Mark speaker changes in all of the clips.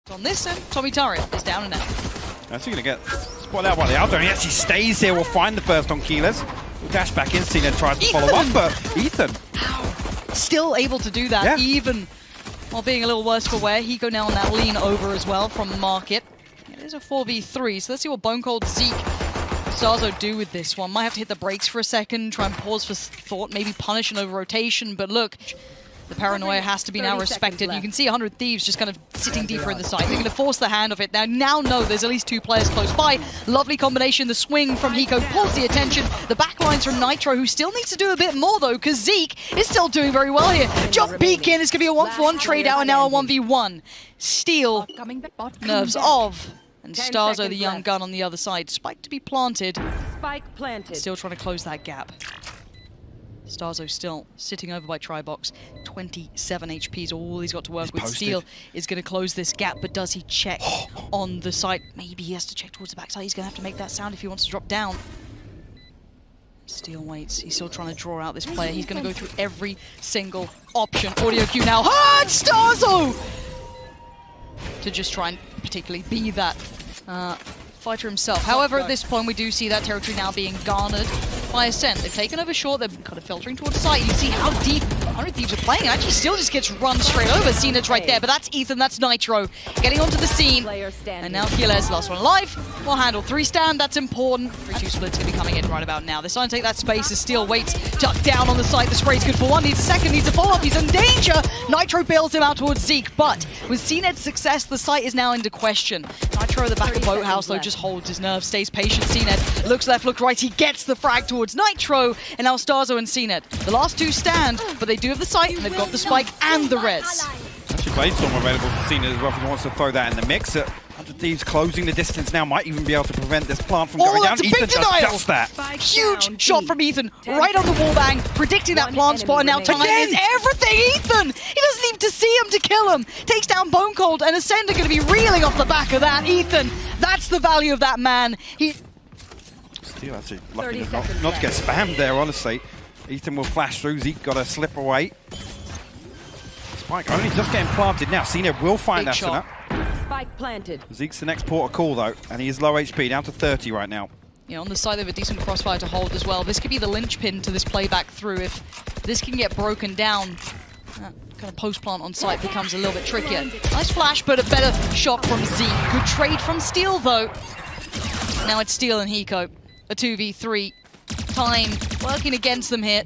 Speaker 1: On this end, Tommy Turret is down and out.
Speaker 2: That's going to get spotted out by the Aldo. He actually stays here. We'll find the first on Keyless. We'll dash back in. Cena tries to follow up, but Ethan.
Speaker 1: Still able to do that, even while being a little worse for wear. Hiko now on that lean over as well from Market. It is a 4v3, so let's see what Bone Cold, Zeke, Starzo do with this one. Might have to hit the brakes for a second, try and pause for thought, maybe punish an over-rotation, but look, the paranoia has to be now respected. You can see 100 Thieves just kind of sitting deeper in the side. They're going to force the hand of it. Now know there's at least two players close by. Lovely combination. The swing from Hiko pulls the attention. The backlines from Nitro, who still needs to do a bit more, though, because Zeke is still doing very well here. Jump peek in. It's going to be a 1-for-1 trade out, and now a 1v1. Steel, nerves off. And Starzo, the young gun on the other side. Spike to be planted.
Speaker 3: Spike planted.
Speaker 1: Still trying to close that gap. Starzo still sitting over by Tribox. 27 HP is all he's got to work with. Steel is going to close this gap, but does he check on the side? Maybe he has to check towards the backside. He's going to have to make that sound if he wants to drop down. Steel waits. He's still trying to draw out this player. He's going to go through every single option. Audio cue now. Hard Starzo! To just try and particularly be that fighter himself. However, at this point, we do see that territory now being garnered by Acend. They've taken over short, they're kind of filtering towards the site. You see how deep 100 Thieves are playing. Actually, still just gets run straight over. Cened's right there, but that's Ethan, that's Nitro. Getting onto the scene. And now Keyless, last one alive. Will handle 3 stand, that's important. 3-2 split's going to be coming in right about now. They're starting to take that space as Steel waits. Duck down on the site. The spray's good for one. Needs a second, needs a follow-up. He's in danger. Nitro bails him out towards Zeke, but with Cened's success, the site is now into question. Nitro at the back of Boathouse, though, just holds his nerve, stays patient. Cened looks left, looks right. He gets the frag towards Nitro, and now Starzo and Cened. The last two stand, but they do have the site, and they've got the spike and the res.
Speaker 2: Actually, Bladestorm available for Cened as well if he wants to throw that in the mix. 100 Thieves closing the distance now, might even be able to prevent this plant from going down.
Speaker 1: That's a big denial!
Speaker 2: Just that.
Speaker 1: Huge shot from Ethan, right on the wallbang, predicting that plant spot, and now time is everything! Ethan! He doesn't need to see him to kill him! Takes down Bone Cold, and Acend are going to be reeling off the back of that. Ethan, that's the value of that man.
Speaker 2: Steel actually lucky not to get spammed there, honestly. Ethan will flash through, Zeke got to slip away. Spike only just getting planted now. Cened will find Acend.
Speaker 3: Spike planted.
Speaker 2: Zeke's the next port of call though, and he is low HP, down to 30 right now.
Speaker 1: Yeah, on the side they have a decent crossfire to hold as well. This could be the linchpin to this playback through. If this can get broken down, that kind of post-plant on site becomes a little bit trickier. Nice flash, but a better shot from Zeke. Good trade from Steel though. Now it's Steel and Hiko. A 2v3. Time working against them here.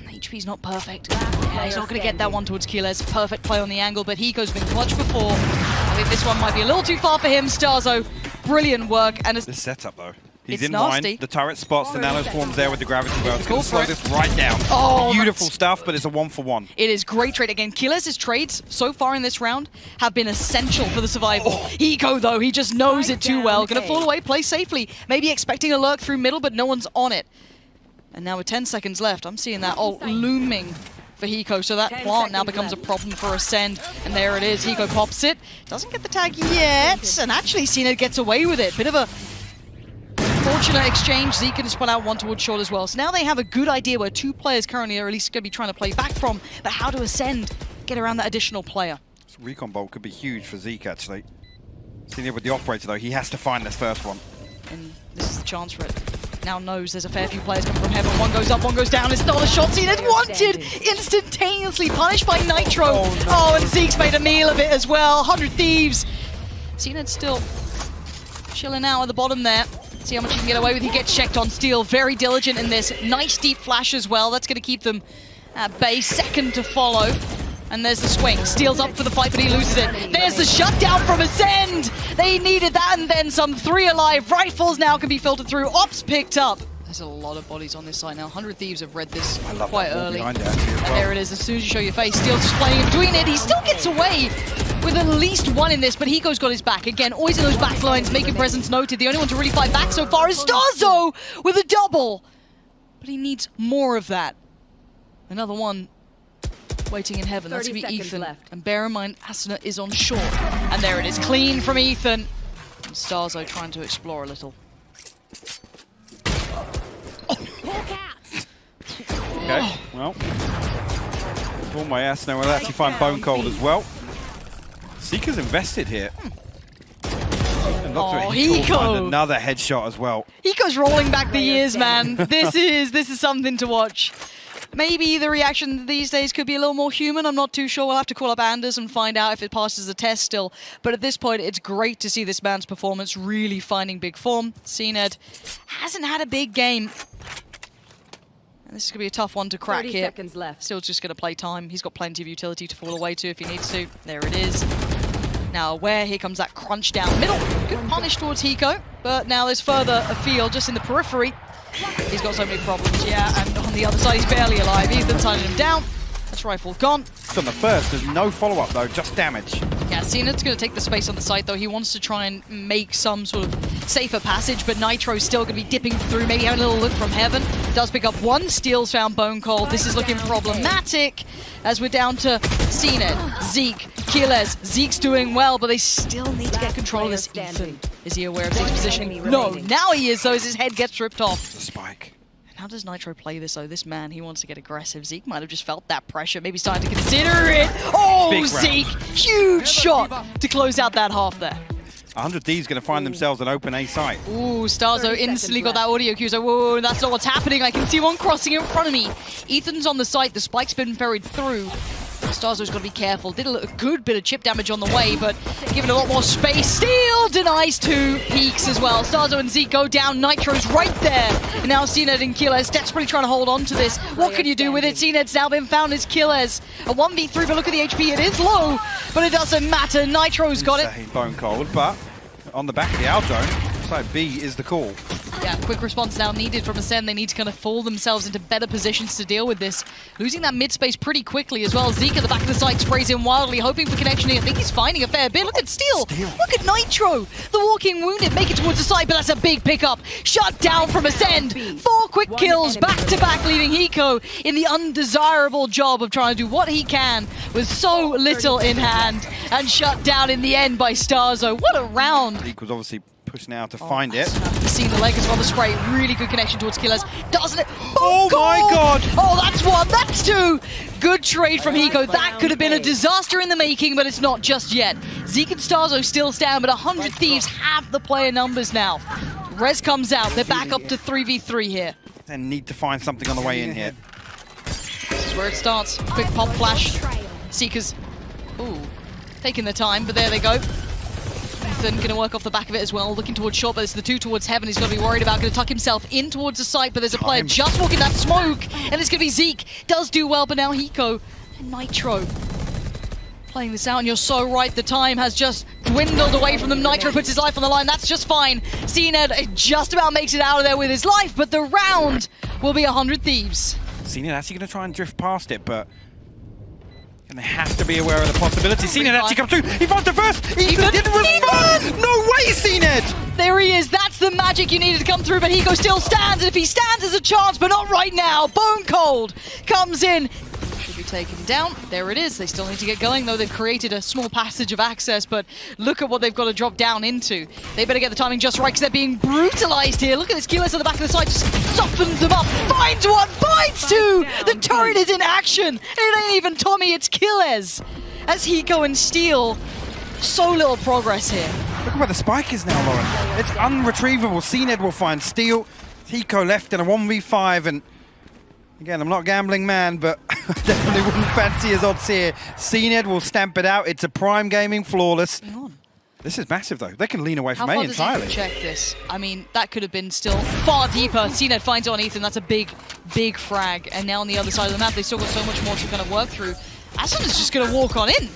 Speaker 1: HP's not perfect. Yeah, he's not going to get that one towards Keyless. Perfect play on the angle, but Hiko's been clutch before. I think this one might be a little too far for him. Starzo, brilliant work. And
Speaker 2: the setup though. He's
Speaker 1: it's
Speaker 2: in
Speaker 1: nasty.
Speaker 2: line. The turret spots, the nano swarms there with the gravity well. It's going to slow
Speaker 1: it.
Speaker 2: this right down.
Speaker 1: Oh,
Speaker 2: beautiful stuff, but it's a 1-for-1.
Speaker 1: It is great trade. Again, Keyless's trades so far in this round have been essential for the survival. Hiko, though, he just knows it too well. Going to fall away, play safely. Maybe expecting a lurk through middle, but no one's on it. And now with 10 seconds left, I'm seeing that ult looming for Hiko, so that plant now becomes a problem for Acend. And there it is, Hiko pops it. Doesn't get the tag yet, and actually Cened gets away with it. Bit of a fortunate exchange. Zeke can spun out one towards short as well. So now they have a good idea where two players currently are at least going to be trying to play back from, but how to Acend get around that additional player.
Speaker 2: This recon bolt could be huge for Zeke, actually. Cened with the operator, though, he has to find this first one.
Speaker 1: And this is the chance for it. Now knows there's a fair few players coming from heaven. One goes up, one goes down. It's not a shot. Cened wanted, instantaneously punished by Nitro. Oh, and Zeke's made a meal of it as well. 100 Thieves. Cened's still chilling out at the bottom there. See how much he can get away with. He gets checked on Steel. Very diligent in this. Nice deep flash as well. That's going to keep them at bay. Second to follow. And there's the swing. Steel's up for the fight, but he loses it. There's the shutdown from Acend. They needed that and then some. 3 alive. Rifles now can be filtered through. Ops picked up. There's a lot of bodies on this side now. 100 Thieves have read this quite early. And there it is. As soon as you show your face, Steel's just playing in between it. He still gets away with at least one in this, but Hiko's got his back. Again, always in those back lines, making presence noted. The only one to really fight back so far is Starzo with a double. But he needs more of that. Another one waiting in heaven. That's going to be Ethan. And bear in mind, Asuna is on short. And there it is. Clean from Ethan. And Starzo trying to explore a little.
Speaker 2: Okay, well. One way Asuna will actually find Bone Cold as well. Seeker's invested here. And
Speaker 1: Oh,
Speaker 2: Hiko will find
Speaker 1: Hiko!
Speaker 2: another headshot as well.
Speaker 1: Hiko's rolling back the years, man. This is something to watch. Maybe the reaction these days could be a little more human. I'm not too sure. We'll have to call up Anders and find out if it passes the test still. But at this point, it's great to see this man's performance really finding big form. Acend hasn't had a big game. And this is going to be a tough one to crack
Speaker 3: 30
Speaker 1: here.
Speaker 3: seconds left.
Speaker 1: Still just going to play time. He's got plenty of utility to fall away to if he needs to. There it is. Now aware, here comes that crunch down middle. Good punish towards Hiko, but now there's further afield, just in the periphery. He's got so many problems, yeah, and on the other side he's barely alive. Ethan's hunting him down. That's rifle gone.
Speaker 2: It's on the first, there's no follow-up though, just damage.
Speaker 1: Yeah, Acend's going to take the space on the site though. He wants to try and make some sort of safer passage, but Nitro's still going to be dipping through, maybe having a little look from heaven. Does pick up one, Steel's found Bone Cold. This is looking problematic as we're down to Acend, Zeke, Keyless. Zeke's doing well, but they still need to get control of this Ethan. Is he aware of his positioning? No, now he is though as his head gets ripped off.
Speaker 2: The spike.
Speaker 1: How does Nitro play this though? This man, he wants to get aggressive. Zeke might have just felt that pressure, maybe starting to consider it. Oh, Zeke! Huge shot to close out that half there.
Speaker 2: 100 Thieves going to find themselves an open A site.
Speaker 1: Ooh, Starzo instantly got that audio cue. So, whoa, that's not what's happening. I can see one crossing in front of me. Ethan's on the site. The spike's been ferried through. Starzo's got to be careful. Did a good bit of chip damage on the way, but given a lot more space. Steel denies 2 peaks as well. Starzo and Zeke go down. Nitro's right there. And now Acend and Keyless desperately trying to hold on to this. What can you do with it? Acend's now been found as Keyless. A 1v3, but look at the HP. It is low, but it doesn't matter. Nitro's got it.
Speaker 2: Bone Cold, but on the back of the out zone, side B is the call.
Speaker 1: Yeah, quick response now needed from Acend. They need to kind of fall themselves into better positions to deal with this. Losing that mid space pretty quickly as well. Zeke at the back of the site sprays in wildly, hoping for connection here. I think he's finding a fair bit. Look at Steel. Look at Nitro. The walking wounded make it towards the site, but that's a big pickup. Shut down from Acend. 4 quick kills back to back, leaving Hiko in the undesirable job of trying to do what he can with so little in hand, and shut down in the end by Starzo. What a round.
Speaker 2: Hiko's obviously pushing out to find it.
Speaker 1: Seeing the leg as well, the spray. Really good connection towards Killers. Doesn't it?
Speaker 2: Oh my god!
Speaker 1: Oh, that's 1, that's 2! Good trade from Hiko. That could have been a disaster in the making, but it's not just yet. Zeke and Starzo still stand, but 100 Thieves have the player numbers now. Rez comes out. They're back up to 3v3 here.
Speaker 2: They need to find something on the way in here.
Speaker 1: This is where it starts. Quick pop flash. Seekers. Ooh. Taking the time, but there they go. Ethan going to work off the back of it as well, looking towards short, but it's the 2 towards heaven he's going to be worried about. Going to tuck himself in towards the site, but there's a player just walking that smoke, and it's going to be Zeke. Does do well, but now Hiko and Nitro playing this out, and you're so right, the time has just dwindled away from them. Nitro puts his life on the line, that's just fine. Acend just about makes it out of there with his life, but the round will be 100 Thieves.
Speaker 2: Acend actually going to try and drift past it, but and they have to be aware of the possibility. Acend actually comes through. He finds the first. Ethan didn't respond. No way, Acend!
Speaker 1: There he is. That's the magic you needed to come through, but Hiko still stands. And if he stands, there's a chance, but not right now. Bone Cold comes in. Should be taken down. There it is. They still need to get going, though. They've created a small passage of access, but look at what they've got to drop down into. They better get the timing just right, because they're being brutalized here. Look at this Keyless on the back of the side. Just softens them up. Finds 1. Finds 2. The turret is in action. It ain't even Tommy. It's Keyless. As Hiko and Steel. So little progress here.
Speaker 2: Look at where the spike is now, Lauren. It's unretrievable. Acend will find Steel. Hiko left in a 1v5, and again, I'm not a gambling man, but I definitely wouldn't fancy his odds here. Acend will stamp it out. It's a Prime Gaming flawless. This is massive, though. They can lean away from A entirely.
Speaker 1: Check this. I mean, that could have been still far deeper. Acend finds it on Ethan. That's a big, big frag. And now on the other side of the map, they've still got so much more to kind of work through. Acend is just going to walk on in.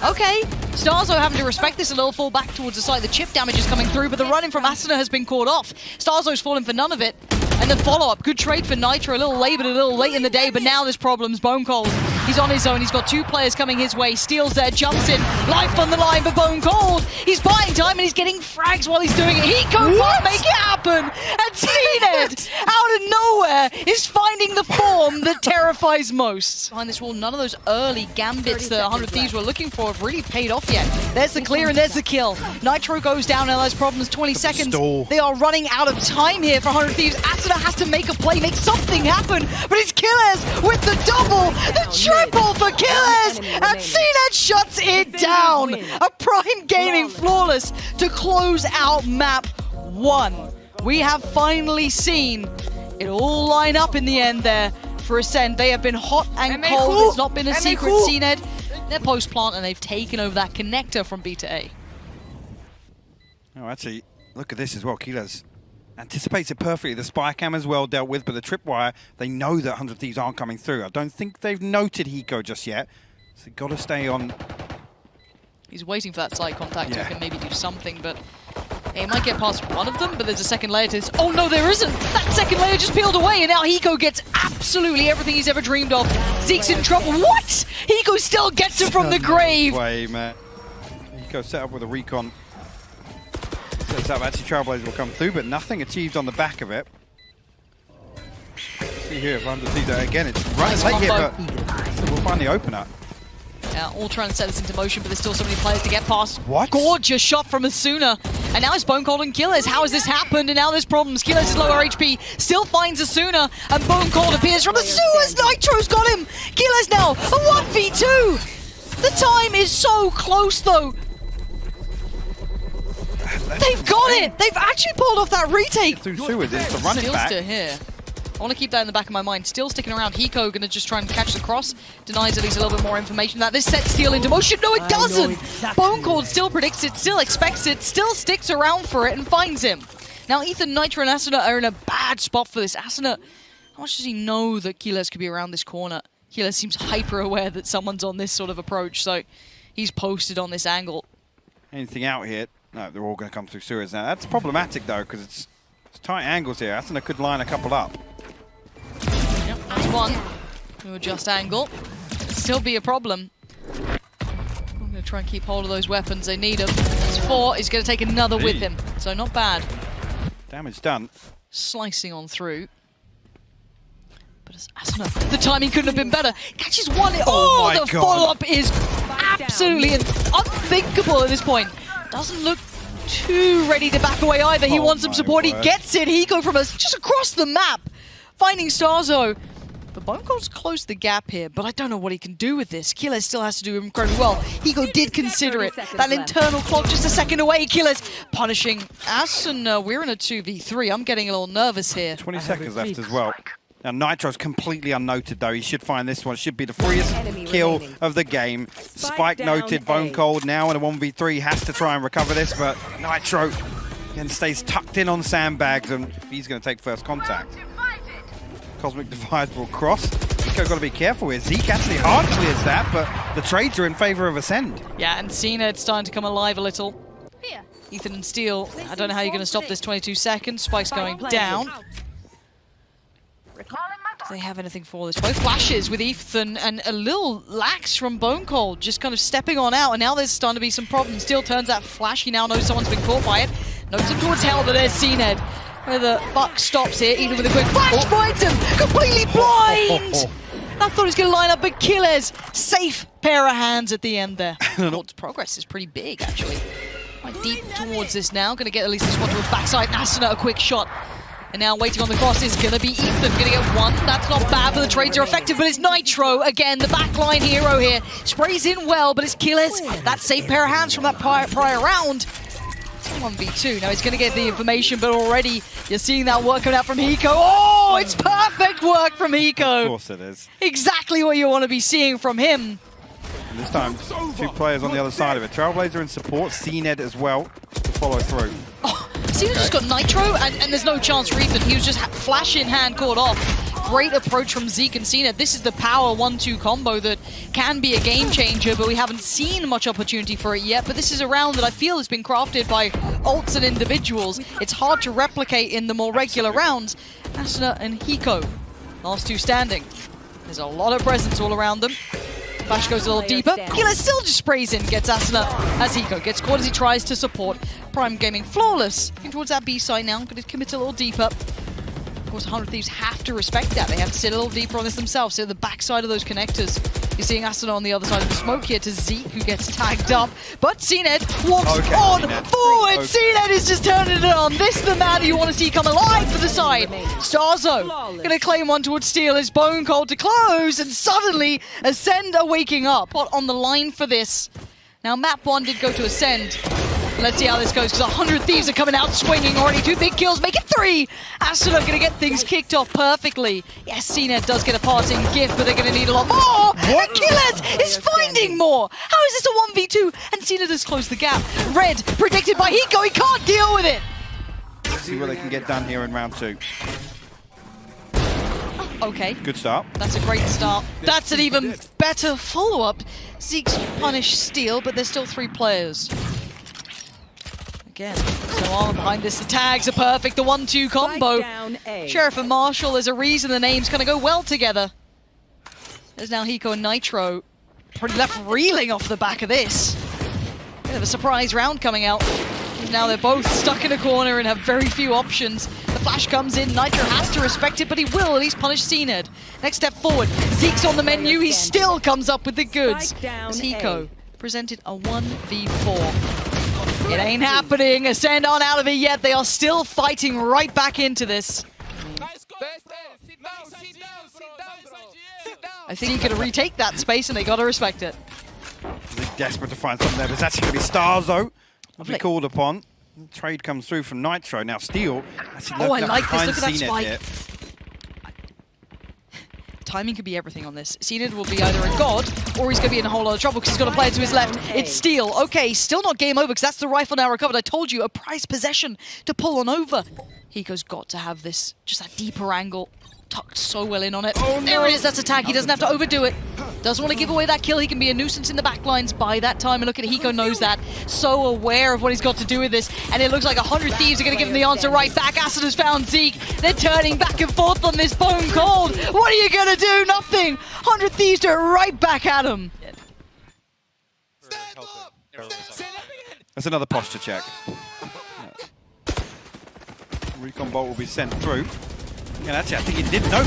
Speaker 1: Okay, Starzo having to respect this a little, fall back towards the site. The chip damage is coming through, but the run-in from Acend has been caught off. Starzo's fallen for none of it. And the follow-up, good trade for Nitro, a little late, but a little late in the day, but now there's problems. Bone Cold, he's on his own, he's got 2 players coming his way. Steel's there, jumps in, life on the line, but Bone Cold, he's buying time and he's getting frags while he's doing it. Hiko can't make it happen, and Acend, out of nowhere, is finding the form that terrifies most. Behind this wall, none of those early gambits that 100 Thieves were looking for have really paid off yet. There's the clear and there's the kill. Nitro goes down, and there's problems, 20 seconds. They are running out of time here for 100 Thieves. Acend has to make a play, make something happen, but it's Killers with the double, the triple for Killers! And CNET shuts it down! A Prime Gaming Flawless to close out map 1. We have finally seen it all line up in the end there for Acend. They have been hot and cold. It's not been a secret. CNET, they're post-plant and they've taken over that connector from B to A.
Speaker 2: Oh, actually, look at this as well. Killers anticipates it perfectly. The spy cam as well dealt with, but the tripwire, they know that 100 Thieves aren't coming through. I don't think they've noted Hiko just yet. So they've got to stay on.
Speaker 1: He's waiting for that side contact who can maybe do something, but he might get past one of them, but there's a second layer to this. Oh no, there isn't! That second layer just peeled away, and now Hiko gets absolutely everything he's ever dreamed of. Zeke's in trouble. What? Hiko still gets it from the grave!
Speaker 2: Way, man. Hiko set up with a recon. Sets up, actually Trailblazers will come through, but nothing achieved on the back of it. See here, if 100 Thieves again, it's right late here, but we'll find the opener.
Speaker 1: Yeah, all trying to set this into motion, but there's still so many players to get past.
Speaker 2: What?
Speaker 1: Gorgeous shot from Asuna. And now it's Bone Cold and Killers. How has this happened? And now there's problems. Killers is lower HP, still finds Asuna, and Bone Cold appears from the sewers. Nitro's got him. Killers now, a 1v2. The time is so close, though. They've got it. They've actually pulled off that retake.
Speaker 2: Through sewers, it's the running
Speaker 1: Steel's
Speaker 2: back.
Speaker 1: still here. I want to keep that in the back of my mind. Still sticking around. Hiko going to just try and catch the cross. Denies at least a little bit more information. That this sets Steel into motion. No, it doesn't. Exactly. Bone Cold still predicts it, still expects it, still sticks around for it and finds him. Now Ethan, Nitro, and Asuna are in a bad spot for this. Asuna, how much does he know that Keyless could be around this corner? Keyless seems hyper aware that someone's on this sort of approach, so he's posted on this angle.
Speaker 2: Anything out here? No, they're all going to come through sewers now. That's problematic though, because it's tight angles here. Asuna could line a couple up.
Speaker 1: Yep, that's one. To adjust angle. It'll still be a problem. I'm going to try and keep hold of those weapons. They need them. That's 4. He's going to take another with him. So not bad.
Speaker 2: Damage done.
Speaker 1: Slicing on through. But it's Asuna. The timing couldn't have been better. Catches one. Oh, the follow-up is absolutely unthinkable at this point. Doesn't look too ready to back away either. He wants some support. He gets it. Hiko from us just across the map. Finding Starzo. But Bone Cold's closed the gap here, but I don't know what he can do with this. Killers still has to do incredibly well. Hiko did consider it. That internal clock just a second away. Killers punishing As, and we're in a 2v3. I'm getting a little nervous here.
Speaker 2: 20 seconds left as well. Now Nitro's completely unnoted though. He should find this one. Should be the freest kill of the game. Spike noted. Bone Cold now in a 1v3 has to try and recover this, but Nitro again stays tucked in on sandbags, and he's going to take first contact. Cosmic Divide will cross. Nico got to be careful here. Zeke actually hard clears that, but the trades are in favor of Acend.
Speaker 1: Yeah, and Cena starting to come alive a little. Ethan and Steel, I don't know how you're going to stop this 22 seconds. Spike's going down. Do they have anything for this? Both flashes with Ethan and a little lax from Bone Cold, just kind of stepping on out, and now there's starting to be some problems. Steel turns that flash. He now knows someone's been caught by it. Notes him towards hell, but there's CNED. Where the buck stops here, Ethan with a quick flash finds him, completely blind! I thought he was going to line up, but Killers, safe pair of hands at the end there. Cold's progress is pretty big, actually. Quite deep towards this now, going to get at least this one towards backside. Asuna, a quick shot. And now waiting on the cross is going to be Ethan, going to get one. That's not bad, but the trades are effective, but it's Nitro, again, the backline hero here. Sprays in well, but it's Killers. That safe pair of hands from that prior round. 1v2. Now he's going to get the information, but already you're seeing that work coming out from Hiko. Oh, it's perfect work from Hiko.
Speaker 2: Of course it is.
Speaker 1: Exactly what you want to be seeing from him.
Speaker 2: And this time, 2 players on the other side of it. Trailblazer in support, CNED as well to follow through.
Speaker 1: Oh, Cena just got Nitro, and there's no chance for Ethan. He was just flash in hand caught off. Great approach from Zeke and Cena. This is the power 1-2 combo that can be a game changer, but we haven't seen much opportunity for it yet. But this is a round that I feel has been crafted by ults and individuals. It's hard to replicate in the more regular rounds. Asuna and Hiko, last 2 standing. There's a lot of presence all around them. Flash goes a little deeper. Killer still just sprays in, gets Asuna as Hiko gets caught as he tries to support. Prime Gaming flawless. Looking towards that B side now, going to commit a little deeper. course, 100 Thieves have to respect that. They have to sit a little deeper on this themselves, sit at the backside of those connectors. You're seeing Acend on the other side of the smoke here to Zeke, who gets tagged up. But Acend walks on forward. Acend is just turning it on. This is the man you want to see come alive for the side. Starzo going to claim one towards Steel. His bone cold to close, and suddenly Acend are waking up. On the line for this. Now, map 1 did go to Acend. Let's see how this goes, because 100 Thieves are coming out swinging already. 2 big kills, make it 3. Acend are going to get things kicked off perfectly. Yes, CNED does get a passing gift, but they're going to need a lot more.
Speaker 2: What?
Speaker 1: And Killers is finding more. How is this a 1v2? And CNED has closed the gap. Red, predicted by Hiko, he can't deal with it.
Speaker 2: Let's see what they can get done here in round 2.
Speaker 1: Okay.
Speaker 2: Good start.
Speaker 1: That's a great start. That's an even better follow-up. Zeke's punished Steel, but there's still 3 players. Again, so on behind this, the tags are perfect, the 1-2 combo. Sheriff and Marshall, there's a reason the names kind of go well together. There's now Hiko and Nitro, pretty left reeling off the back of this. Bit of a surprise round coming out. Now they're both stuck in a corner and have very few options. The flash comes in, Nitro has to respect it, but he will at least punish CNED. Next step forward, Zeke's on the menu, he still comes up with the goods. As Hiko presented a 1v4. It ain't happening. Acend aren't out of it yet. They are still fighting right back into this. I think he could retake that space, and they got to respect it.
Speaker 2: They're desperate to find something there, but it's actually going to be Starzo. Will be called upon. Trade comes through from Nitro. Now Steel.
Speaker 1: Oh, I like this. Look at that spike.
Speaker 2: Here.
Speaker 1: Timing could be everything on this. CNED will be either a god, or he's going to be in a whole lot of trouble because he's got a player to his left. It's Steel. Okay, still not game over because that's the rifle now recovered. I told you, a prized possession to pull on over. Hiko's got to have this, just that deeper angle. Tucked so well in on it. Oh, no. There it is, that's a tag. He doesn't have to overdo it. Doesn't want to give away that kill. He can be a nuisance in the backlines by that time. And look at Hiko knows that. So aware of what he's got to do with this. And it looks like 100 Thieves are going to give him the answer right back. Acend has found Zeke. They're turning back and forth on this bone cold. What are you going to do? Nothing. 100 Thieves do it right back at him.
Speaker 2: That's another posture check. Recon bolt will be sent through. Yeah, actually, I think it did. No,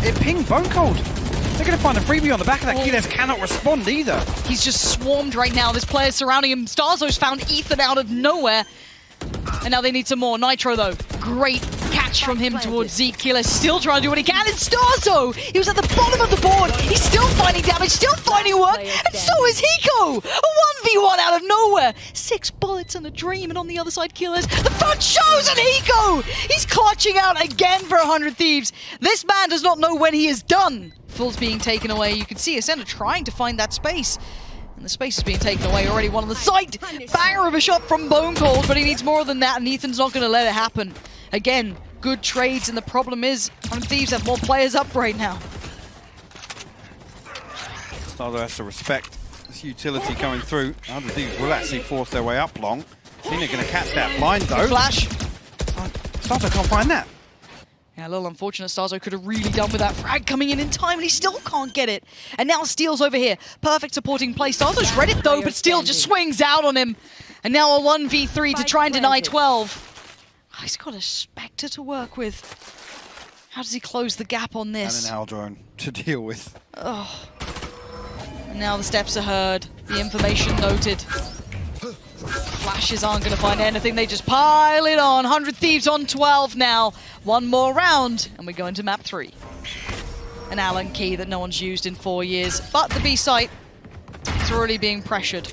Speaker 2: it pinged bone cold. They're going to find a freebie on the back of that. Kiles cannot respond either.
Speaker 1: He's just swarmed right now. This player's surrounding him. Starzo's found Ethan out of nowhere. And now they need some more. Nitro, though. Great catch from him towards Zeke. Kiles still trying to do what he can. And Starzo! He was at the bottom of the board. He's still finding damage, still finding work. And so is Hiko! A 1v1 out of nowhere. 6 bullets and a dream. And on the other side, Kiles. The front shows and Hiko! He's clutching out again for 100 Thieves. This man does not know when he is done. Full's being taken away. You can see Acend trying to find that space. And the space is being taken away already. One on the side. Banger of a shot from Bone Cold, but he needs more than that, and Ethan's not going to let it happen. Again, good trades, and the problem is 100 Thieves have more players up right now.
Speaker 2: Starzo has to respect this utility coming through. 100 Thieves will actually force their way up long. Cena going to catch that blind, though.
Speaker 1: Flash.
Speaker 2: Starzo can't find that.
Speaker 1: Yeah, a little unfortunate. Starzo could have really done with that frag coming in time, and he still can't get it. And now Steel's over here. Perfect supporting play. Starzo's read it, though, but Steel just swings out on him. And now a 1v3 to try and deny 12. Oh, he's got a Spectre to work with. How does he close the gap on this?
Speaker 2: And an Aldrone to deal with.
Speaker 1: Oh. And now the steps are heard. The information noted. Flashes aren't going to find anything. They just pile it on. 100 Thieves on 12 now. One more round, and we go into map 3. An Allen key that no one's used in 4 years. But the B site is already being pressured.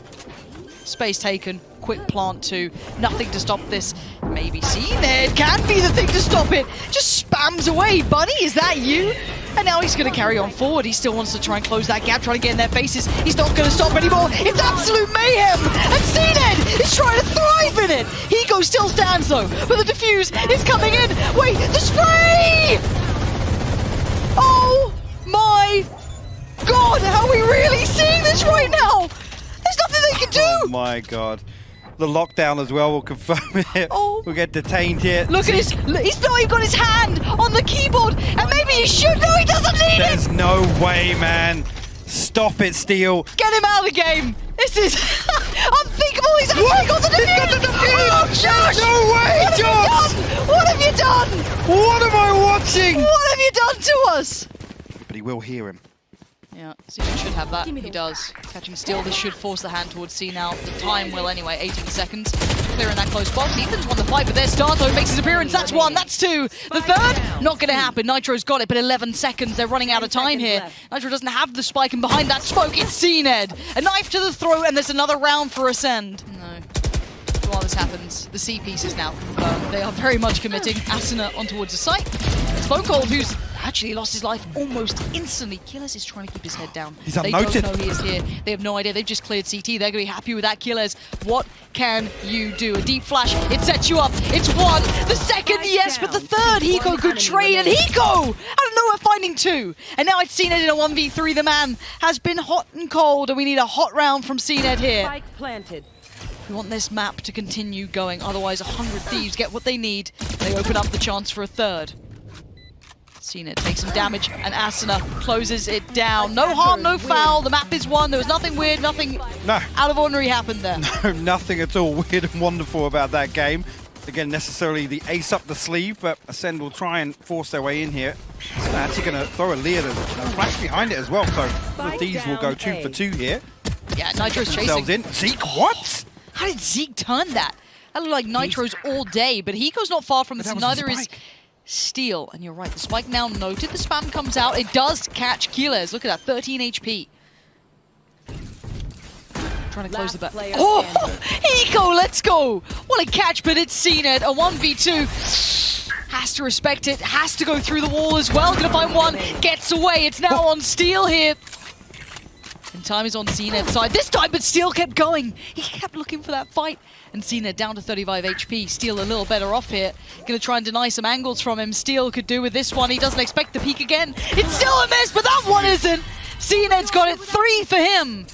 Speaker 1: Space taken. Quick plant 2. Nothing to stop this. Maybe CNED can be the thing to stop it. Just spams away. Buddy, is that you? And now he's going to carry on forward. He still wants to try and close that gap, trying to get in their faces. He's not going to stop anymore. It's absolute mayhem. And CNED is trying to thrive in it. Hiko still stands, though. But the defuse is coming in. Wait, the spray! Oh, my God. Are we really seeing this right now? There's nothing they can do.
Speaker 2: Oh, my God. The lockdown as well will confirm it.
Speaker 1: Oh.
Speaker 2: We'll get detained here.
Speaker 1: Look at his... He's not even got his hand on the keyboard. And maybe he should. No, he doesn't need it.
Speaker 2: There's no way, man. Stop it, Steel.
Speaker 1: Get him out of the game. This is unthinkable. He's actually got the defuse. Oh, Josh.
Speaker 2: No way, Josh.
Speaker 1: What have you done?
Speaker 2: What am I watching? cheating!
Speaker 1: What have you done to us?
Speaker 2: But he will hear him.
Speaker 1: Yeah, Xeno should have that. He does. Catching steal. This should force the hand towards C now. The time will anyway. 18 seconds. Clearing that close box. Ethan's won the fight, but their Starzo makes his appearance. That's one. That's two. The third? Not going to happen. Nitro's got it, but 11 seconds. They're running out of time here. Nitro doesn't have the spike, and behind that smoke, it's CNED. A knife to the throat, and there's another round for Acend. No. While this happens, the C piece is now confirmed. They are very much committing. Asuna on towards the site. It's Vocold, who's actually lost his life almost instantly. Killers is trying to keep his head down.
Speaker 2: He's
Speaker 1: They
Speaker 2: unnoted.
Speaker 1: don't know he is here. They have no idea. They've just cleared CT. They're going to be happy with that, Killers. What can you do? A deep flash. It sets you up. It's one. The second, yes, but the third. Hiko could trade, and Hiko out of nowhere finding two. And now it's CNED in a 1v3. The man has been hot and cold, and we need a hot round from CNED here.
Speaker 3: Spike planted.
Speaker 1: We want this map to continue going, otherwise 100 Thieves get what they need. They open up the chance for a third. CNED takes some damage, and Asuna closes it down. No harm, no foul. The map is won. There was nothing weird, nothing out of ordinary happened there.
Speaker 2: No, nothing at all weird and wonderful about that game. Again, necessarily the ace up the sleeve, but Acend will try and force their way in here. So they're actually going to throw a lead and a flash behind it as well. So the Thieves will go 2 for 2 here.
Speaker 1: Yeah, Nitro's
Speaker 2: Themselves
Speaker 1: chasing.
Speaker 2: in. Zeke, what?
Speaker 1: How did Zeke turn that? That looked like Nitro's all day, but Hiko's not far from this, and neither is Steel. And you're right, the spike now noted. The spam comes out. It does catch Keyless. Look at that, 13 HP. Trying to close the back. Oh, Hiko, let's go! What a catch, but it's CNED. A 1v2. Has to respect it. Has to go through the wall as well. Gonna find one. Gets away. It's now on Steel here. And time is on CNED's side this time, but Steel kept going. He kept looking for that fight. And CNED down to 35 HP. Steel a little better off here. Gonna try and deny some angles from him. Steel could do with this one. He doesn't expect the peek again. It's still a miss, but that one isn't. CNED's got it 3 for him.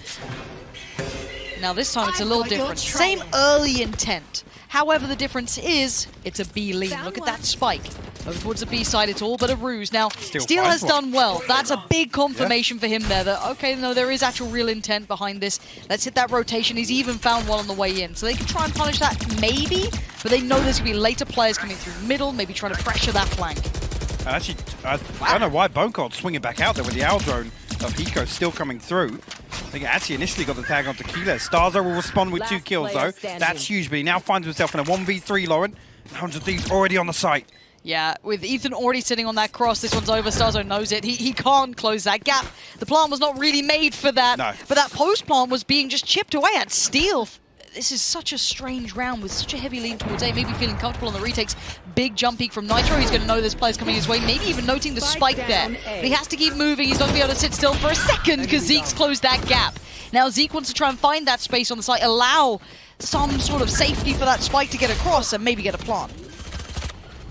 Speaker 1: Now this time it's a little different. Same early intent. However, the difference is it's a B lean. Look at that spike. Over towards the B side, it's all but a ruse. Now, Steel has done well. That's a big confirmation for him there that, okay, no, there is actual real intent behind this. Let's hit that rotation. He's even found one on the way in. So they can try and punish that, maybe, but they know there's going to be later players coming through the middle, maybe trying to pressure that flank.
Speaker 2: Actually, I don't know why Bonecold's swinging back out there with the owl drone of Hiko still coming through. I think it actually initially got the tag onto Keyless. Starzo will respond with 2 kills though. That's huge, but he now finds himself in a 1v3, Lauren. 100 Thieves already on the site.
Speaker 1: Yeah, with Ethan already sitting on that cross, this one's over. Starzo knows it. He can't close that gap. The plant was not really made for that.
Speaker 2: No.
Speaker 1: But that post plant was being just chipped away at Steel. This is such a strange round with such a heavy lean towards A. Maybe feeling comfortable on the retakes. Big jump peek from Nitro. He's going to know there's players coming his way. Maybe even noting the spike there. But he has to keep moving. He's not going to be able to sit still for a second because Zeke's closed that gap. Now Zeke wants to try and find that space on the site, allow some sort of safety for that spike to get across and maybe get a plant.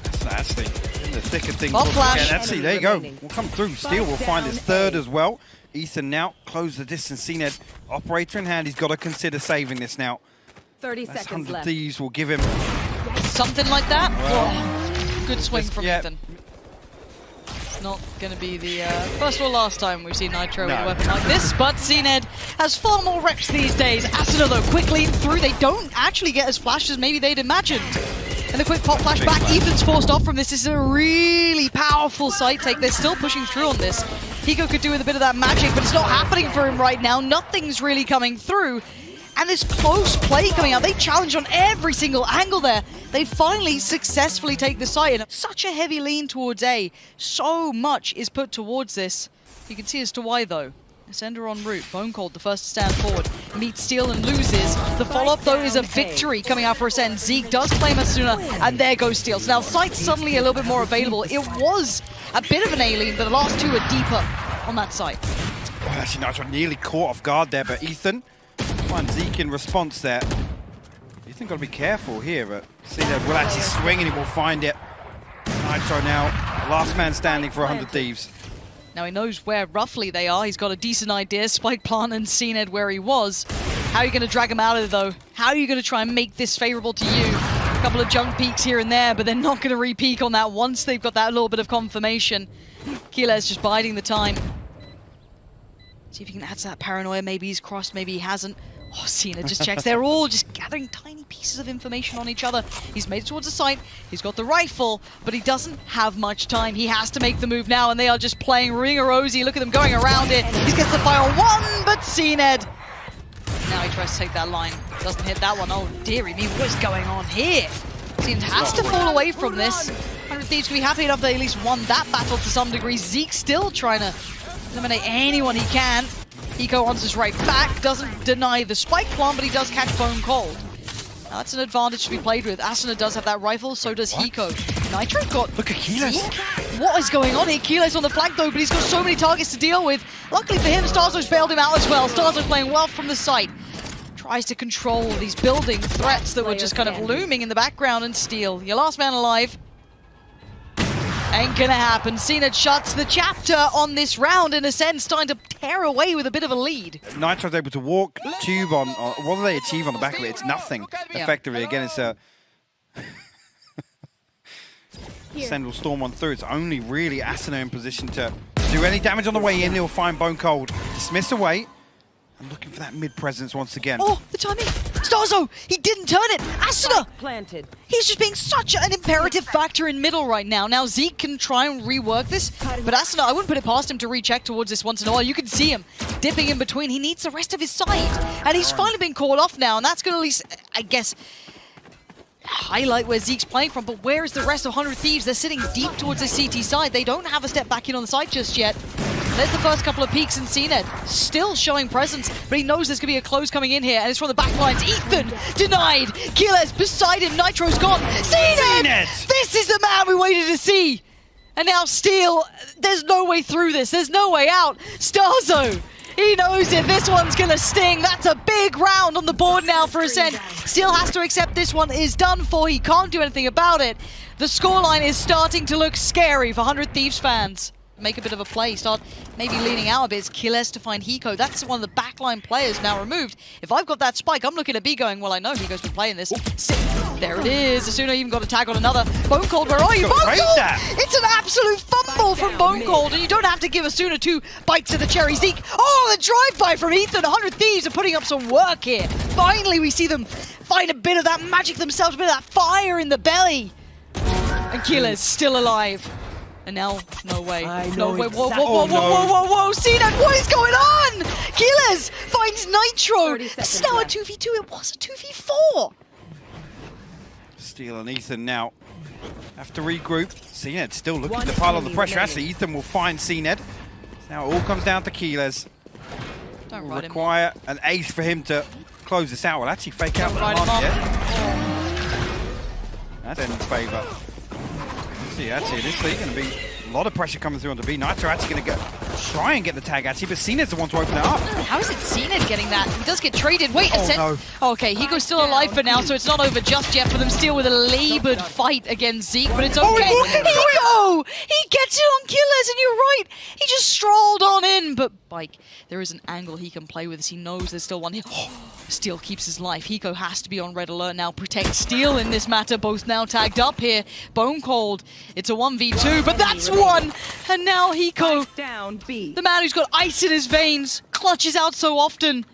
Speaker 2: That's nasty. In the thick of things.
Speaker 1: Ball flash.
Speaker 2: Yeah, see, there you go. We'll come through. Steel will find his third as well. Ethan now close the distance. CNED operator in hand. He's got to consider saving this now.
Speaker 3: 30
Speaker 2: That's
Speaker 3: seconds
Speaker 2: 100
Speaker 3: left.
Speaker 2: Thieves will give him
Speaker 1: Something like that.
Speaker 2: Well,
Speaker 1: good swing from Ethan. Not going to be the first or last time we've seen Nitro with a weapon like this, but CNED has far more reps these days. Asuna though quickly through. They don't actually get as flashed as maybe they'd imagined. And a quick pop flash back. Ethan's forced off from this. This is a really powerful side take. They're still pushing through on this. Hiko could do with a bit of that magic, but it's not happening for him right now. Nothing's really coming through. And this close play coming out. They challenge on every single angle there. They finally successfully take the site. And such a heavy lean towards A. So much is put towards this. You can see as to why though. Ascender en route. Bonecold, the first to stand forward. Meets Steel and loses. The follow-up though is a victory coming out for Ascend. Zeke does claim Asuna, and there goes Steel. So now site's suddenly a little bit more available. It was a bit of an A-lean, but the last two are deeper on that site.
Speaker 2: Oh, actually, Nitro nearly caught off guard there, but Ethan finds Zeke in response there. Ethan got to be careful here, but see that will actually swing and he will find it. Nitro now, last man standing for 100 Thieves.
Speaker 1: Now he knows where roughly they are. He's got a decent idea. Spike Plant and CNED where he was. How are you going to drag him out of it though? How are you going to try and make this favorable to you? A couple of junk peeks here and there, but they're not going to re-peek on that once they've got that little bit of confirmation. Keyless just biding the time. See if he can add to that paranoia. Maybe he's crossed, maybe he hasn't. Oh, CNED just checks. They're all just gathering tiny pieces of information on each other. He's made it towards the site, he's got the rifle, but he doesn't have much time. He has to make the move now, and they are just playing ring-a-rosy. Look at them going around it. He gets the fire on one, but Acend. Now he tries to take that line. Doesn't hit that one. Oh, dearie me, what is going on here? Acend has to fall away from this. 100 Thieves can be happy enough they at least won that battle to some degree. Zeke still trying to eliminate anyone he can. Hiko answers right back, doesn't deny the spike plant, but he does catch Bone Cold. Now that's an advantage to be played with. Acend does have that rifle, so does Hiko. Nitro got...
Speaker 2: Look at Keyless.
Speaker 1: What is going on here? Keyless on the flank though, but he's got so many targets to deal with. Luckily for him, Starzo's bailed him out as well. Starzo playing well from the site. Tries to control these building threats that were just kind of looming in the background and steal. Your last man alive. Ain't gonna happen. Acend shuts the chapter on this round, and Acend starting to tear away with a bit of a lead.
Speaker 2: Nitro's able to walk, tube on... what do they achieve on the back of it? It's nothing, effectively. Again, it's a... Acend will storm on through. It's only really Acend in position to do any damage on the way in. He'll find Bone Cold. Dismiss away. I'm looking for that mid-presence once again.
Speaker 1: Oh, the timing! Starzo! He didn't turn it! Acend!
Speaker 3: Planted.
Speaker 1: He's just being such an imperative factor in middle right now. Now Zeke can try and rework this, but Acend, I wouldn't put it past him to recheck towards this once in a while. You can see him dipping in between. He needs the rest of his side. And he's finally been called off now, and that's going to at least, I guess, highlight where Zeke's playing from. But where is the rest of 100 Thieves? They're sitting deep towards the CT side. They don't have a step back in on the side just yet. There's the first couple of peeks, and Acend still showing presence, but he knows there's going to be a close coming in here, and it's from the back lines. Ethan denied. Keyless beside him. Nitro's gone. Acend! This is the man we waited to see. And now Steel, there's no way through this. There's no way out. Starzo, he knows it. This one's going to sting. That's a big round on the board now for Acend. Steel has to accept this one is done for. He can't do anything about it. The scoreline is starting to look scary for 100 Thieves fans. Make a bit of a play, start maybe leaning out a bit. It's Keyless to find Hiko. That's one of the backline players now removed. If I've got that spike, I'm looking at B going, well, I know Hiko's been playing this. There it is. Asuna even got a tag on another. Bone Cold, where are you? Bone Cold! It's an absolute fumble from Bone Cold, and you don't have to give Asuna 2 bites of the cherry. Zeke, oh, the drive-by from Ethan. 100 Thieves are putting up some work here. Finally, we see them find a bit of that magic themselves, a bit of that fire in the belly. And Keyless still alive. And now, no way. No way. Whoa, whoa, whoa, whoa, whoa, whoa. Acend, what is going on? Keyless finds Nitro. This is now a 2v2. It was a 2v4.
Speaker 2: Steel and Ethan now have to regroup. Acend still looking to pile on the pressure. Actually, Ethan will find Acend. Now it all comes down to Keyless.
Speaker 1: Don't ride him.
Speaker 2: Require an ace for him to close this out. We'll actually fake out
Speaker 1: Ride him
Speaker 2: up. That's in favour. See, actually, this league going to be a lot of pressure coming through on the B. Nitro actually going to try and get the tag, actually, but Acend's the one to open it up.
Speaker 1: How is it Acend getting that? He does get traded. Wait, Acend.
Speaker 2: No.
Speaker 1: Oh, okay, Hiko's still alive for now, so it's not over just yet for them. Still with a laboured fight against Zeke, but it's okay. Hiko! He gets it on Killers, and you're right. He just strolled on in, but Bike, there is an angle he can play with as he knows there's still one here. Steel keeps his life. Hiko has to be on red alert now. Protect Steel in this matter. Both now tagged up here. Bone Cold. It's a 1v2, but that's one. And now Hiko, the man who's got ice in his veins, clutches out so often.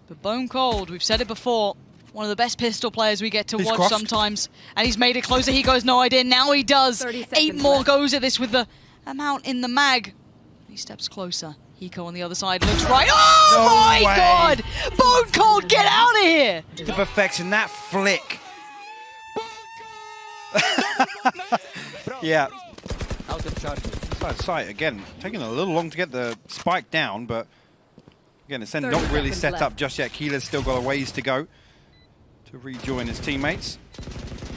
Speaker 1: But Bone Cold, we've said it before, one of the best pistol players we get to watch sometimes. And he's made it closer. Hiko has no idea. Now he does. 8 more goes at this with the amount in the mag. He steps closer. Hiko on the other side looks right. Oh
Speaker 2: no
Speaker 1: my
Speaker 2: way.
Speaker 1: God! Bone Cold, get out of here!
Speaker 2: To perfection, that flick. Yeah.
Speaker 4: Out of charge.
Speaker 2: Side sight again, taking a little long to get the spike down, but again, it's not really set up just yet. Keeler's still got a ways to go to rejoin his teammates.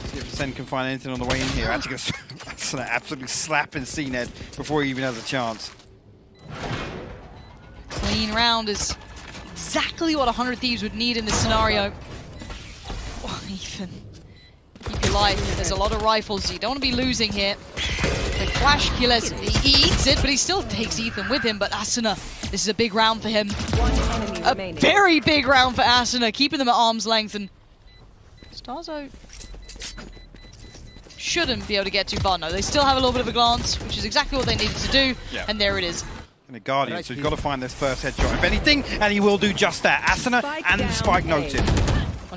Speaker 2: See if Acend can find anything on the way in here. Actually, that's absolutely slapping Acend before he even has a chance.
Speaker 1: Clean round is exactly what 100 Thieves would need in this scenario. Oh, Ethan, keep your life. There's a lot of rifles. You don't want to be losing here. The Flash Killers, he eats it, but he still takes Ethan with him. But Asuna, this is a big round for him. A very big round for Asuna, keeping them at arm's length. And Starzo shouldn't be able to get too far. No, they still have a little bit of a glance, which is exactly what they needed to do. Yeah. And there it is.
Speaker 2: And a Guardian, so he's got to find this first headshot, if anything, and he will do just that. Asuna and Spike noted.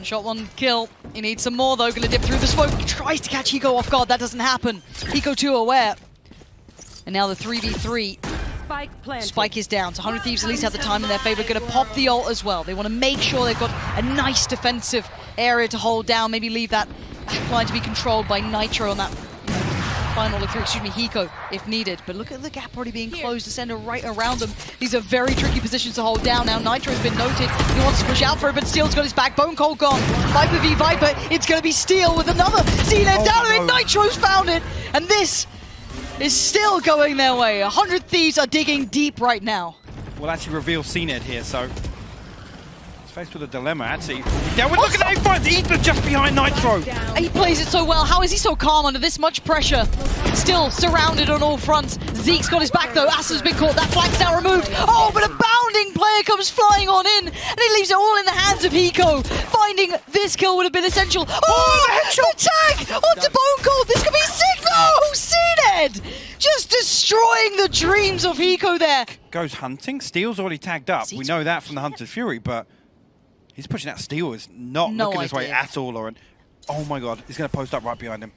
Speaker 1: shot, one kill. He needs some more though. Gonna dip through the smoke. He tries to catch Hiko off guard. That doesn't happen. Hiko too aware. And now the 3v3.
Speaker 3: Spike planted.
Speaker 1: Spike is down. So 100 Thieves at least have the time in their favor. Gonna pop the ult as well. They want to make sure they've got a nice defensive area to hold down. Maybe leave that backline to be controlled by Nitro on that final look through, Hiko, if needed. But look at the gap already being closed. Ascend right around them. These are very tricky positions to hold down. Now Nitro has been noted. He wants to push out for it, but Steel's got his back. Bone Cold gone. Viper v Viper. It's going to be Steel with another. CNED down to it. Nitro's found it. And this is still going their way. 100 Thieves are digging deep right now.
Speaker 2: We'll actually reveal CNED here, so he's faced with a dilemma, actually. Yeah, we're looking at him front. Ethan just behind Nitro.
Speaker 1: He plays it so well. How is he so calm under this much pressure? Still surrounded on all fronts. Zeke's got his back though. Asend's been caught. That flag's now removed. Oh, but a bounding player comes flying on in, and he leaves it all in the hands of Hiko. Finding this kill would have been essential. Oh, the tag onto Bone Cold. This could be sick. No, CNED just destroying the dreams of Hiko there.
Speaker 2: Goes hunting. Steel's already tagged up.
Speaker 1: Zeke's
Speaker 2: We know that from the Hunter's Fury, but he's pushing out. Steel is not looking his way at all, Lauren. Oh my god, he's going to post up right behind him.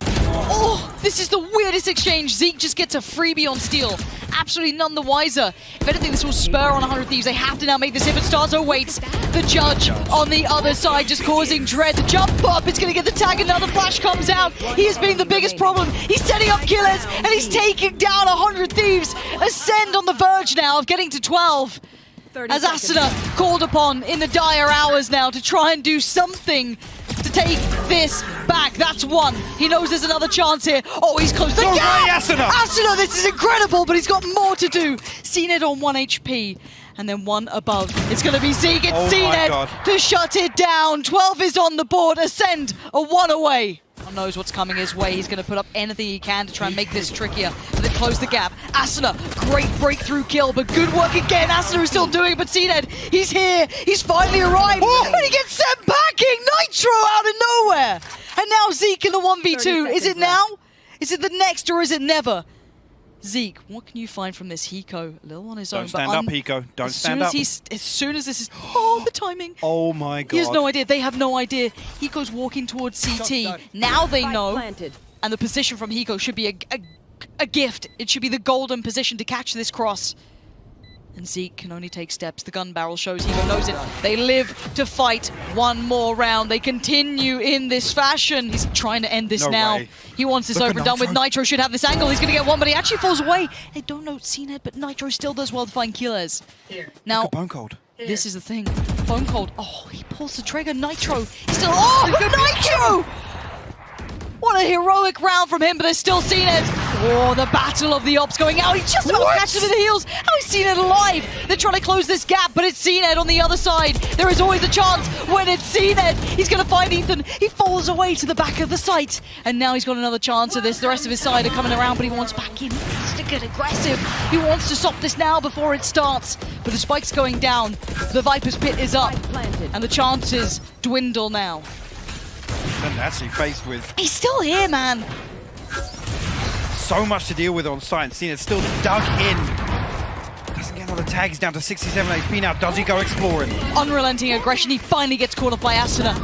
Speaker 1: Oh, this is the weirdest exchange. Zeke just gets a freebie on Steel. Absolutely none the wiser. If anything, this will spur on 100 Thieves. They have to now make this hit, but Starzo waits. The Judge on the other side just causing dread. The jump up, it's going to get the tag. Another flash comes out. He has been the biggest problem. He's setting up killers, and he's taking down 100 Thieves. Ascend on the verge now of getting to 12. As Asuna called upon in the dire hours now to try and do something to take this back. That's one. He knows there's another chance here. Oh, he's close. The gap! Asuna, this is incredible, but he's got more to do. CNED on 1 HP. And then one above. It's going to be Zeke. It's CNED to shut it down. 12 is on the board. Ascend a 1 away. God knows what's coming his way. He's going to put up anything he can to try and make this trickier. But they close the gap. Asuna, great breakthrough kill, but good work again. Asuna is still doing it, but CNED, he's here. He's finally arrived. And he gets sent packing. Nitro out of nowhere. And now Zeke in the 1v2. Is it now? Is it the next or is it never? Zeke, what can you find from this Hiko? A little on his own.
Speaker 2: Don't stand up, Hiko. Don't stand up.
Speaker 1: As soon as this is... Oh, the timing.
Speaker 2: Oh my god.
Speaker 1: He has no idea. They have no idea. Hiko's walking towards CT. Now they know. And the position from Hiko should be a gift. It should be the golden position to catch this cross. And Zeke can only take steps. The gun barrel shows Hiko knows it. They live to fight one more round. They continue in this fashion. He's trying to end this now. He wants this over and done with. Nitro should have this angle. He's going to get one, but he actually falls away. They don't know CNED, but Nitro still does well to find killers. Now,
Speaker 2: Bone Cold.
Speaker 1: This is the thing. Bone Cold. Oh, he pulls the trigger. Nitro. He's still... Oh, Nitro! What a heroic round from him, but they're still CNED. Oh, the battle of the ops going out. He just about catches him in the heels. How is CNED alive? They're trying to close this gap, but it's CNED on the other side. There is always a chance when it's CNED. He's going to find Ethan. He falls away to the back of the site. And now he's got another chance of this. The rest of his side are coming around, but he wants back in. He wants to get aggressive. He wants to stop this now before it starts. But the spike's going down. The Viper's pit is up. And the chances dwindle now.
Speaker 2: And actually faced with...
Speaker 1: He's still here, man.
Speaker 2: So much to deal with on site, and CNED still dug in. Doesn't get all the tags, down to 67 HP now. Does he go exploring?
Speaker 1: Unrelenting aggression. He finally gets caught up by Asuna.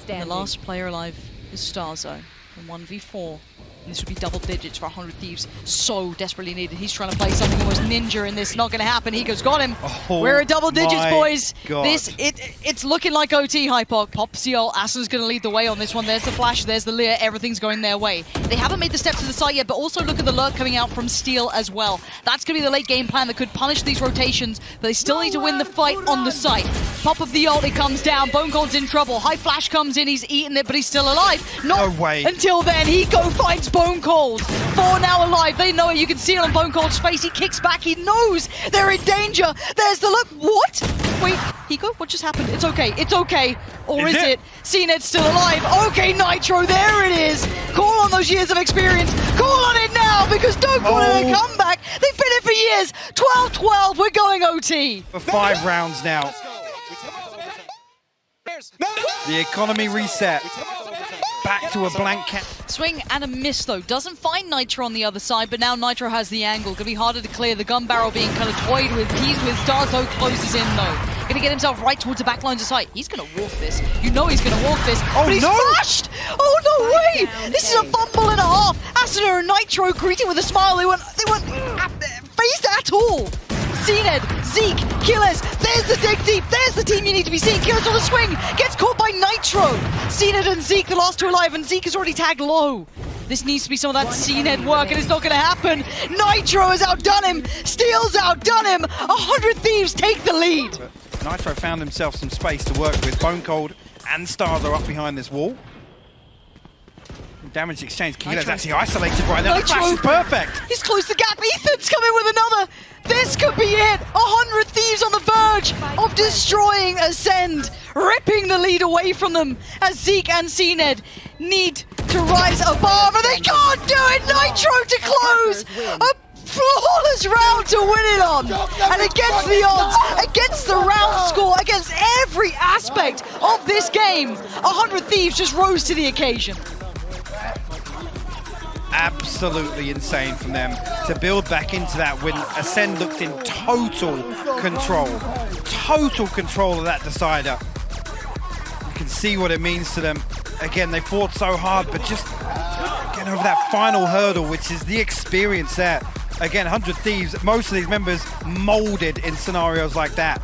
Speaker 1: The last player alive is Starzo in 1v4. And this would be double digits for 100 Thieves. So desperately needed. He's trying to play something almost ninja in this. Not going to happen. Hiko's got him.
Speaker 2: Oh,
Speaker 1: we're at double digits, boys.
Speaker 2: God.
Speaker 1: It's looking like OT, Hypoc. Pops the ult. Asuna's going to lead the way on this one. There's the flash. There's the Lear. Everything's going their way. They haven't made the step to the site yet, but also look at the lurk coming out from Steel as well. That's going to be the late game plan that could punish these rotations, but they still need to win the fight on the site. Pop of the ult. It comes down. Bone Cold's in trouble. High flash comes in. He's eaten it, but he's still alive.
Speaker 2: No way.
Speaker 1: Until then, Hiko finds Bone Cold. 4 now alive. They know it. You can see it on Bone Cold's face. He kicks back. He knows they're in danger. There's the look. What? Wait, Hiko, what just happened? It's okay. It's okay. Or is it? CNED's still alive. Okay, Nitro. There it is. Call on those years of experience. Call on it now because don't call it a comeback. They've been here for years. 12-12. We're going OT.
Speaker 2: For 5 rounds now. The economy reset. Back to a blank cat.
Speaker 1: Swing and a miss though. Doesn't find Nitro on the other side, but now Nitro has the angle. Gonna be harder to clear. The gun barrel being kind of toyed with. Teased with. Starzo closes in though. Gonna get himself right towards the back lines of sight. He's going to walk this. You know he's going to walk this.
Speaker 2: Oh,
Speaker 1: but he's
Speaker 2: no!
Speaker 1: flashed! Oh, no way! This is a fumble and a half. Acend and Nitro greeting with a smile. They weren't phased at all. Acend, Zeke, Killers, there's the dig deep, there's the team you need to be seeing. Killers on the swing, gets caught by Nitro. Acend and Zeke, the last two alive, and Zeke is already tagged low. This needs to be some of that Acend work, and it's not going to happen. Nitro has outdone him, Steel's outdone him. 100 Thieves take the lead.
Speaker 2: But Nitro found himself some space to work with. Bone Cold and Stars are up behind this wall. Damage exchange. Kila's actually isolated right now. The flash is perfect.
Speaker 1: He's closed the gap. Ethan's coming with another. This could be it. 100 Thieves on the verge of destroying Acend, ripping the lead away from them as Zeke and Acend need to rise above, and they can't do it. Nitro to close. A flawless round to win it on. And against the odds, against the round score, against every aspect of this game, 100 Thieves just rose to the occasion.
Speaker 2: Absolutely insane from them to build back into that when Acend looked in total control of that decider. You can see what it means to them. Again, they fought so hard, but just getting over that final hurdle, which is the experience there. Again, 100 Thieves, most of these members molded in scenarios like that.